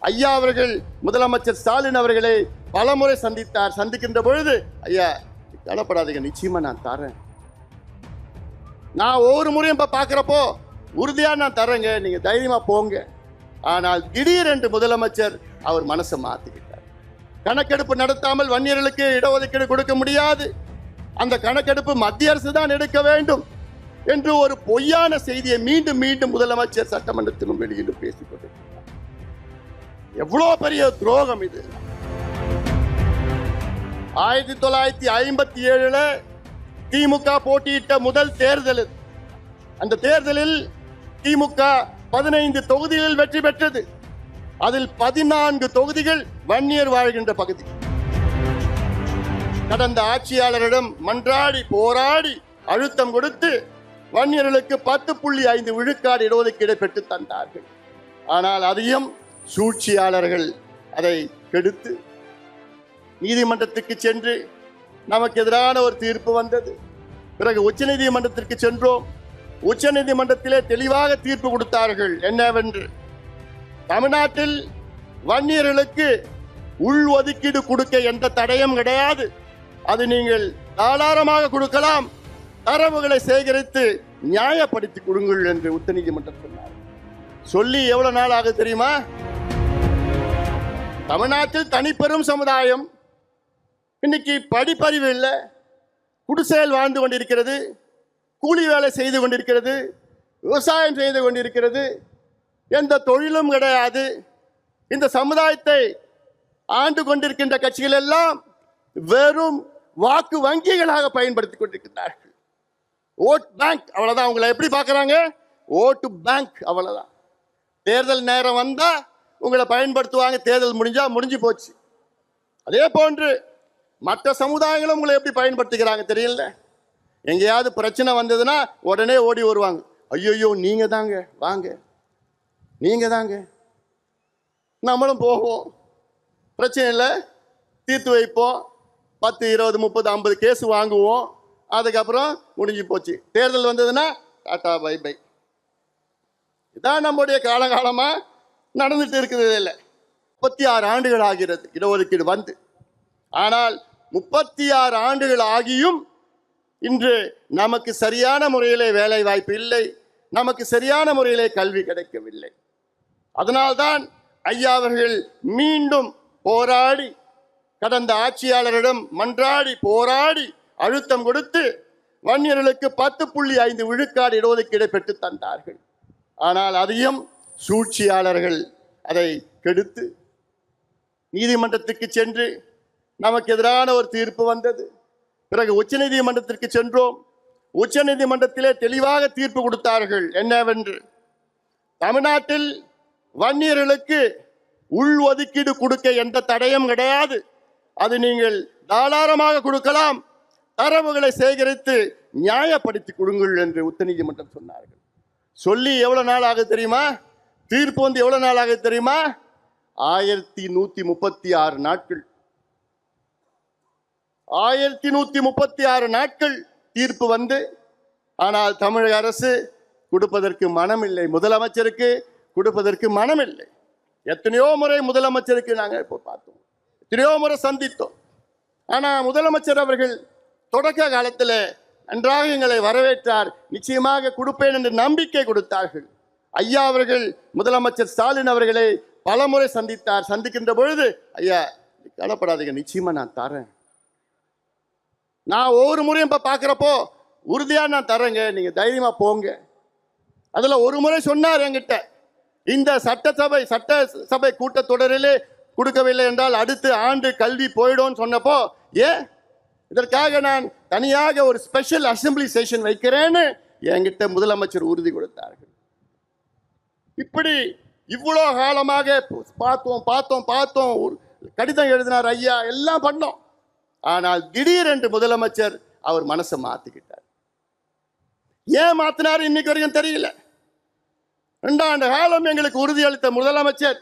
ஐயா அவர்கள் முதலமைச்சர் ஸ்டாலின் அவர்களை பலமுறை சந்தித்தார். சந்திக்கின்ற பொழுது, ஐயா கவலைப்படாதீங்க, நிச்சயமா நான் தரேன், நான் ஒவ்வொரு முறையும் இப்ப பாக்குறப்போ உறுதியா நான் தரேங்க, நீங்க தைரியமா போங்க. ஆனால் திடீரென்று முதலமைச்சர் அவர் மனசை மாத்திக்கிட்டார். கணக்கெடுப்பு நடத்தாமல் வன்னியர்களுக்கு இடஒதுக்கீடு கொடுக்க முடியாது, அந்த கணக்கெடுப்பு மத்திய அரசு தான் எடுக்க வேண்டும் என்று ஒரு பொய்யான செய்தியை மீண்டும் மீண்டும் முதலமைச்சர் சட்டமன்றத்திலும் வெளியிலும் பேசிக் கொண்டிருக்கிறார். எவ்வளவு பெரிய துரோகம் இது! 1957 திமுக போட்டியிட்ட முதல் தேர்தல். அந்த தேர்தலில் திமுக 15 தொகுதிகளில் வெற்றி பெற்றது. அதில் 14 தொகுதிகள் வன்னியர் வாழ்கின்ற பகுதி. கடந்த ஆட்சியாளரிடம் மன்றாடி போராடி அழுத்தம் கொடுத்து வன்னியர்களுக்கு 10.5 விழுக்காடு இடஒதுக்கீடு பெற்று தந்தார்கள். ஆனால் அதையும் சூழ்ச்சியாளர்கள் அதை கெடுத்து நீதிமன்றத்துக்கு சென்று நமக்கு எதிரான ஒரு தீர்ப்பு வந்தது. பிறகு உச்சநீதிமன்றத்திற்கு சென்றோம். உச்சநீதிமன்றத்திலே தெளிவாக தீர்ப்பு கொடுத்தார்கள். என்னவென்று, தமிழ்நாட்டில் வன்னியர்களுக்கு உள் ஒதுக்கீடு கொடுக்க எந்த தடையும் கிடையாது, அது நீங்கள் தாராளமாக கொடுக்கலாம், தரவுகளை சேகரித்து நியாயப்படுத்தி கொடுங்கள் என்று உச்சநீதிமன்றம் சொன்னார். சொல்லி எவ்வளவு நாள் ஆகுது தெரியுமா? தமிழ்நாட்டில் தனிப்பெரும் சமுதாயம் இன்னைக்கு படிப்பறிவு இல்லை, குடிசையில் வாழ்ந்து கொண்டிருக்கிறது, கூலி வேலை செய்து கொண்டிருக்கிறது, விவசாயம் செய்து கொண்டிருக்கிறது, எந்த தொழிலும் கிடையாது. இந்த சமுதாயத்தை ஆண்டு கொண்டிருக்கின்ற கட்சிகள் எல்லாம் வெறும் வாக்கு வங்கிகளாக பயன்படுத்திக் கொண்டிருக்கிறார்கள். ஓட் பேங்க், அவ்வளவுதான். உங்களை எப்படி பார்க்கறாங்க? ஓட்டு பேங்க், அவ்வளவுதான். தேர்தல் நேரம் வந்தா உங்களை பயன்படுத்துவாங்க, தேர்தல் முடிஞ்சா முடிஞ்சு போச்சு. அதே போன்று மற்ற சமுதாயங்களும் உங்களை எப்படி பயன்படுத்திக்கிறாங்க தெரியல. எங்கேயாவது பிரச்சனை வந்ததுன்னா உடனே ஓடி வருவாங்க, ஐயோ நீங்க தாங்க, வாங்க நீங்க தாங்க. நம்மளும் போவோம், பிரச்சனை இல்லை, தீர்த்து வைப்போம், 10, 20, 30, 50 கேஸ் வாங்குவோம். அதுக்கப்புறம் முடிஞ்சு போச்சு. தேர்தல் வந்ததுன்னா டாடா பை பை. இதான் நம்முடைய காலகாலமா நடந்துட்டு இருக்குது. இல்லை, 36 ஆண்டுகள் ஆகிறது இடஒதுக்கீடு வந்து. ஆனால் 36 ஆண்டுகள் ஆகியும் இன்று நமக்கு சரியான முறையிலே வேலை வாய்ப்பு இல்லை, நமக்கு சரியான முறையிலே கல்வி கிடைக்கவில்லை. அதனால்தான் ஐயா அவர்கள் மீண்டும் போராடி, கடந்த ஆட்சியாளரிடம் மன்றாடி போராடி அழுத்தம் கொடுத்து வன்னியர்களுக்கு 10.5 விழுக்காடு இடஒதுக்கீடு பெற்று தந்தார்கள். ஆனால் அதையும் சூழ்ச்சியாளர்கள் அதை கெடுத்து நீதிமன்றத்துக்கு சென்று நமக்கு எதிரான ஒரு தீர்ப்பு வந்தது. பிறகு உச்சநீதிமன்றத்திற்கு சென்றோம். உச்சநீதிமன்றத்திலே தெளிவாக தீர்ப்பு கொடுத்தார்கள். என்னவென்று, தமிழ்நாட்டில் வன்னியர்களுக்கு உள் ஒதுக்கீடு கொடுக்க எந்த தடையும் கிடையாது, அது நீங்கள் தாராளமாக கொடுக்கலாம், தரவுகளை சேகரித்து நியாயப்படுத்தி கொடுங்கள் என்று உச்சநீதிமன்றம் சொன்னார்கள். சொல்லி எவ்வளவு நாள் ஆகுது தெரியுமா? தீர்ப்பு வந்து எவ்வளவு நாள் ஆகுது தெரியுமா? 1136 நாட்கள். 1136 நாட்கள் தீர்ப்பு வந்து, ஆனால் தமிழக அரசு கொடுப்பதற்கு மனமில்லை, முதலமைச்சருக்கு கொடுப்பதற்கு மனமில்லை. எத்தனையோ முறை முதலமைச்சருக்கு நாங்கள் இப்போ பார்த்தோம், எத்தனையோ முறை சந்தித்தோம். ஆனால் முதலமைச்சர் அவர்கள் தொடக்க காலத்தில் நன்றாக எங்களை வரவேற்றார், நிச்சயமாக கொடுப்பேன் என்று நம்பிக்கை கொடுத்தார்கள். ஐயா அவர்கள் முதலமைச்சர் ஸ்டாலின் அவர்களை பலமுறை சந்தித்தார். சந்திக்கின்ற பொழுது, ஐயா கவலைப்படாதீங்க, நிச்சயமா நான் தரேன், நான் ஒவ்வொரு முறையும் இப்ப பாக்குறப்போ உறுதியா நான் தரேங்க, நீங்க தைரியமா போங்க. அதுல ஒரு முறை சொன்னார் என்கிட்ட, இந்த சட்டசபை கூட்டத்தொடரிலே கொடுக்கவில்லை என்றால் அடுத்த ஆண்டு கல்வி போயிடும் சொன்னப்போ, ஏன் இதற்காக நான் தனியாக ஒரு ஸ்பெஷல் அசெம்பிளி செஷன் வைக்கிறேன்னு என்கிட்ட முதலமைச்சர் உறுதி கொடுத்தார்கள். இப்படி இவ்வளோ காலமாக பார்த்தோம், கடிதம் எழுதினார் ஐயா, எல்லாம் பண்ணோம். ஆனால் திடீரென்று முதலமைச்சர் அவர் மனசை மாத்திக்கிட்டார். ஏன் மாத்தினார் இன்னைக்கு வரைக்கும் தெரியல. 2 ஆண்டு காலம் எங்களுக்கு உறுதியளித்த முதலமைச்சர்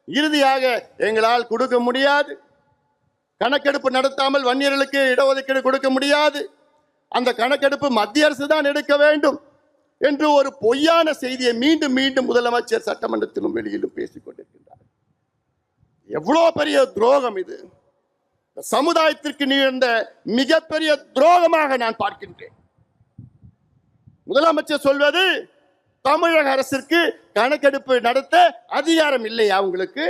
இறுதியாக எங்களால் கொடுக்க முடியாது, கணக்கெடுப்பு நடத்தாமல் வன்னியர்களுக்கு இடஒதுக்கீடு கொடுக்க முடியாது, அந்த கணக்கெடுப்பு மத்திய அரசு தான் எடுக்க வேண்டும் என்று ஒரு பொய்யான செய்தியை மீண்டும் மீண்டும் முதலமைச்சர் சட்டமன்றத்திலும் வெளியிலும் பேசிக் கொண்டிருக்கிறார். எவ்வளோ பெரிய துரோகம் இது! சமுதாயத்திற்கு நிகழ்ந்த மிகப்பெரிய துரோகமாக நான் பார்க்கின்றேன். முதலமைச்சர் சொல்வது, தமிழக அரசிற்கு கணக்கெடுப்பு நடத்த அதிகாரம் இல்லையா உங்களுக்கு?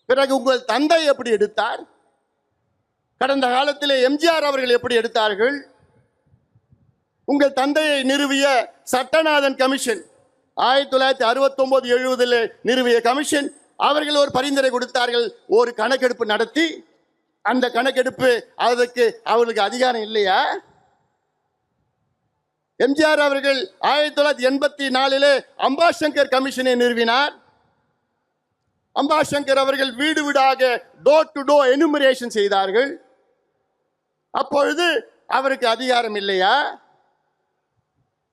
பிறகு உங்கள் தந்தை எப்படி எடுத்தார்? கடந்த காலத்திலே எம்ஜிஆர் அவர்கள் எப்படி எடுத்தார்கள்? உங்கள் தந்தையை நிறுவிய சட்டநாதன் கமிஷன் 1969-70 நிறுவிய கமிஷன், அவர்கள் ஒரு பரிந்துரை கொடுத்தார்கள், ஒரு கணக்கெடுப்பு நடத்தி. அந்த கணக்கெடுப்பு அதற்கு அவர்களுக்கு அதிகாரம் இல்லையா? எம்ஜிஆர் அவர்கள் 1984 அம்பாசங்கர் கமிஷனை நிறுவினார். அம்பாசங்கர் அவர்கள் வீடு வீடாக டோர் டு டோர் எனுமரேஷன் செய்தார்கள். அப்பொழுது அவருக்கு அதிகாரம் இல்லையா?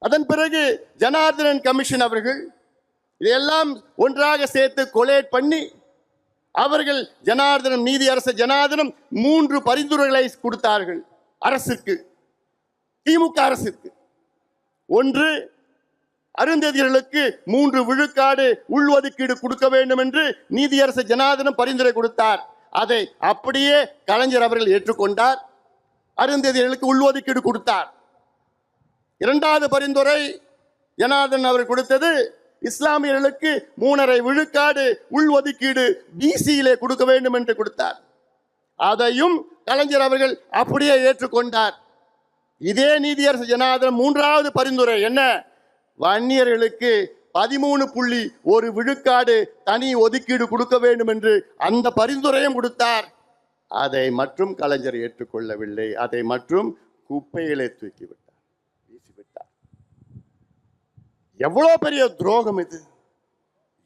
அதன் பிறகு ஜனார்தனன் கமிஷன் அவர்கள் இதையெல்லாம் ஒன்றாக சேர்த்து கொலேட் பண்ணி அவர்கள் ஜனார்தனம், நீதி அரசு ஜனார்தனம் 3 பரிந்துரைகளை கொடுத்தார்கள் அரசுக்கு, திமுக அரசுக்கு. ஒன்று, அருந்ததியர்களுக்கு 3 விழுக்காடு உள்ஒதுக்கீடு கொடுக்க வேண்டும் என்று நீதியரசு ஜனார்தனம் பரிந்துரை கொடுத்தார். அதை அப்படியே கலைஞர் அவர்கள் ஏற்றுக்கொண்டார். அருந்ததியர்களுக்கு உள்ஒதுக்கீடு கொடுத்தார். இரண்டாவது பரிந்துரை ஜனார்தன் அவர் கொடுத்தது, இஸ்லாமியர்களுக்கு 3.5 விழுக்காடு உள்ஒதுக்கீடு பிசியிலே கொடுக்க வேண்டும் என்று கொடுத்தார். அதையும் கலைஞர் அவர்கள் அப்படியே ஏற்றுக்கொண்டார். இதே நீதியரசு ஜனார்தன் மூன்றாவது பரிந்துரை என்ன? வன்னியர்களுக்கு 13.1 விழுக்காடு தனி ஒதுக்கீடு கொடுக்க வேண்டும் என்று அந்த பரிந்துரையும் கொடுத்தார். அதை மற்றும் கலைஞர் ஏற்றுக்கொள்ளவில்லை. அதை மற்றும் குப்பையிலே தூக்கிவிட்டார், வீசிவிட்டார். எவ்வளவு பெரிய துரோகம் இது!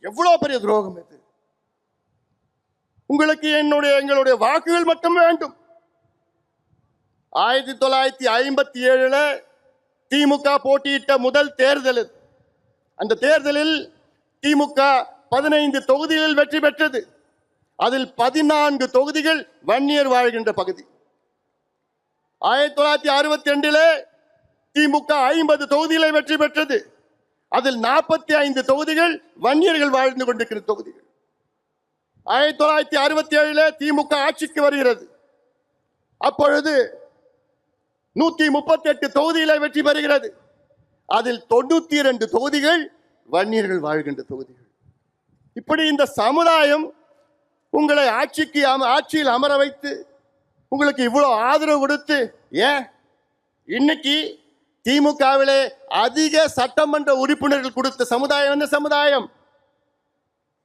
எவ்வளவு பெரிய துரோகம் இது! உங்களுக்கு எங்களுடைய வாக்குகள் மட்டும் வேண்டும். 1957 திமுக போட்டியிட்ட முதல் தேர்தல். அந்த தேர்தலில் திமுக 15 தொகுதிகளில் வெற்றி பெற்றது. அதில் 14 தொகுதிகள் வன்னியர் வாழ்கின்ற பகுதி. 1962 திமுக 50 தொகுதிகளை வெற்றி பெற்றது. அதில் 45 தொகுதிகள் வன்னியர்கள் வாழ்ந்து கொண்டிருக்கிற தொகுதிகள். 1967 திமுக ஆட்சிக்கு வருகிறது. அப்பொழுது 138 தொகுதிகளை வெற்றி பெறுகிறது. அதில் 92 தொகுதிகள் வன்னியர்கள் வாழ்கின்ற தொகுதிகள். இப்படி இந்த சமுதாயம் உங்களை ஆட்சியில் அமர வைத்து உங்களுக்கு இவ்வளவு ஆதரவு கொடுத்து, ஏன் இன்னைக்கு திமுகவிலே அதிக சட்டமன்ற உறுப்பினர்கள் கொடுத்த சமுதாயம் என்ன சமுதாயம்?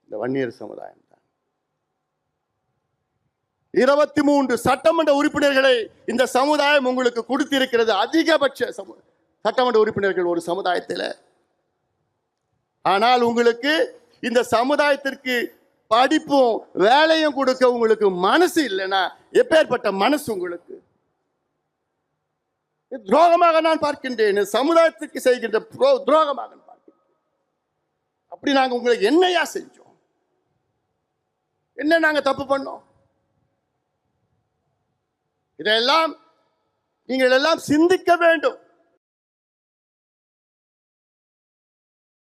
இந்த வன்னியர் சமுதாயம் தான். 23 சட்டமன்ற உறுப்பினர்களை இந்த சமுதாயம் உங்களுக்கு கொடுத்திருக்கிறது. அதிகபட்ச சட்டமன்ற உறுப்பினர்கள் ஒரு சமுதாயத்தில். ஆனால் உங்களுக்கு இந்த சமுதாயத்திற்கு படிப்பும் வேலையும் கொடுக்க உங்களுக்கு மனசு இல்லைன்னா எப்பேற்பட்ட மனசு உங்களுக்கு? துரோகமாக நான் பார்க்கின்றேன். சமுதாயத்திற்கு செய்கின்ற துரோகமாக பார்க்கின்றேன். அப்படி நாங்க உங்களுக்கு என்னையா செஞ்சோம்? என்ன நாங்க தப்பு பண்ணோம்? இதெல்லாம் நீங்கள் எல்லாம் சிந்திக்க வேண்டும்.